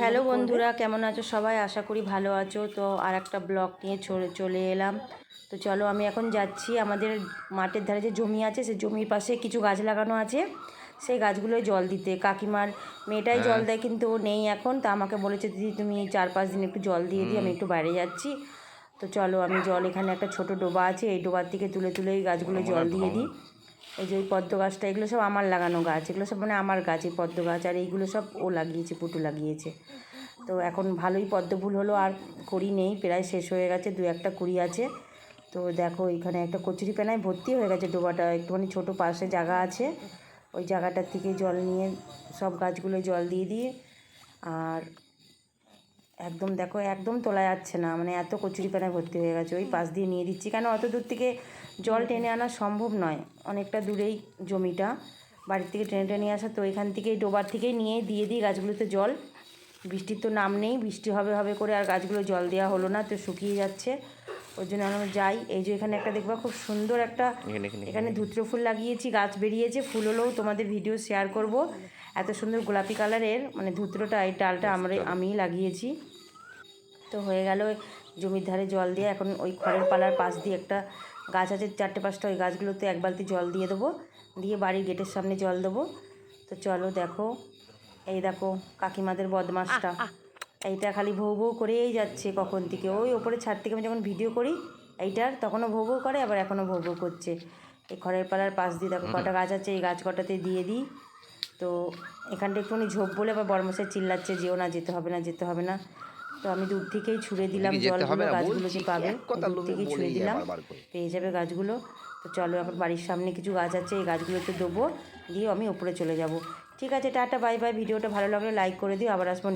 Hello বন্ধুরা, কেমন আছো সবাই? আশা করি ভালো আছো। তো আর একটা ব্লগ নিয়ে চলে এলাম। তো চলো, আমি এখন যাচ্ছি আমাদের মাঠের ধারে যে জমি আছে, সেই জমির পাশে কিছু গাছ লাগানো আছে, সেই গাছগুলোয় জল দিতে। কাকিমার মেয়েটাই জল দেয়, কিন্তু ও নেই এখন। তা আমাকে বলেছে, দিদি তুমি 4-5 দিন একটু জল দিয়ে দিই, আমি একটু বাইরে যাচ্ছি। তো চলো, আমি জল, এখানে একটা ছোট ডোবা আছে, এই ডোবার থেকে তুলে তুলে এই গাছগুলো জল দিয়ে দিই। এই যে ওই পদ্ম গাছটা, এগুলো সব আমার লাগানো গাছ, এগুলো সব মানে আমার গাছ, এই পদ্ম গাছ। আর এইগুলো সব ও লাগিয়েছে, পুটু লাগিয়েছে। তো এখন ভালোই পদ্ম ফুল হলো, আর কুড়ি নেই, প্রায় শেষ হয়ে গেছে, 2-1টা কুড়ি আছে। তো দেখো, এখানে একটা কচুরি পানায় ভর্তি হয়ে গেছে ডোবাটা, একটুখানি ছোটো পাশে জায়গা আছে, ওই জায়গাটার থেকে জল নিয়ে সব গাছগুলো জল দিয়ে দিই। আর একদম দেখো, একদম তোলা যাচ্ছে না, মানে এত কচুরি পানায় ভর্তি হয়ে গেছে। ওই পাশ দিয়ে নিয়ে দিচ্ছি, কেন অত দূর থেকে জল টেনে আনা সম্ভব নয়, অনেকটা দূরেই জমিটা, বাড়ির থেকে টেনে টেনে আসা। তো এখান থেকেই ডোবার থেকেই নিয়ে দিয়ে দিই গাছগুলোতে জল। বৃষ্টির তো নাম নেই, বৃষ্টি হবে হবে করে আর গাছগুলো জল দেওয়া হলো না, তো শুকিয়ে যাচ্ছে, ওই জন্য আমরা যাই। এই যে এখানে একটা দেখবা, খুব সুন্দর একটা, এখানে ধুত্র ফুল লাগিয়েছি, গাছ বেরিয়েছে, ফুল হলেও তোমাদের ভিডিও শেয়ার করব। এত সুন্দর গোলাপি কালারের, মানে ধুত্রটা, এই ডালটা আমিই লাগিয়েছি। তো হয়ে গেল জমির ধারে জল দিয়ে। এখন ওই খড়ের পালার পাশ দিয়ে একটা গাছ আছে, 4-5টা, ওই গাছগুলোতে 1 বালতি জল দিয়ে দেবো, দিয়ে বাড়ির গেটের সামনে জল দেবো। তো চলো দেখো, এই দেখো কাকিমাদের বদমাসটা, এইটা খালি ভৌ ভৌ করেই যাচ্ছে কখন থেকে। ওই ওপরে ছাদ থেকে আমি যখন ভিডিও করি এইটার, তখনও ভৌ ভৌ করে, আবার এখনও ভৌ ভৌ করছে। এই খড়ের পালার পাশ দিয়ে দেখো কটা গাছ আছে, এই গাছ কটাতে দিয়ে দিই। তো এখানটা একটুখানি ঝোপ বলে আবার বড়মশাই চিল্লাচ্ছে, যেও না, যেতে হবে না, যেতে হবে না। তো আমি দূর থেকেই ছুঁড়ে দিলাম জলগুলো, গাছগুলো যে পাবে, দূর থেকেই ছুঁড়ে দিলাম, পেয়ে যাবে গাছগুলো। তো চলো, এখন বাড়ির সামনে কিছু গাছ আছে, এই গাছগুলোতে দেবো, দিয়ে আমি উপরে চলে যাব। ঠিক আছে, টাটা, বাই বাই। ভিডিওটা ভালো লাগলে লাইক করে দিও, আবার আসবো।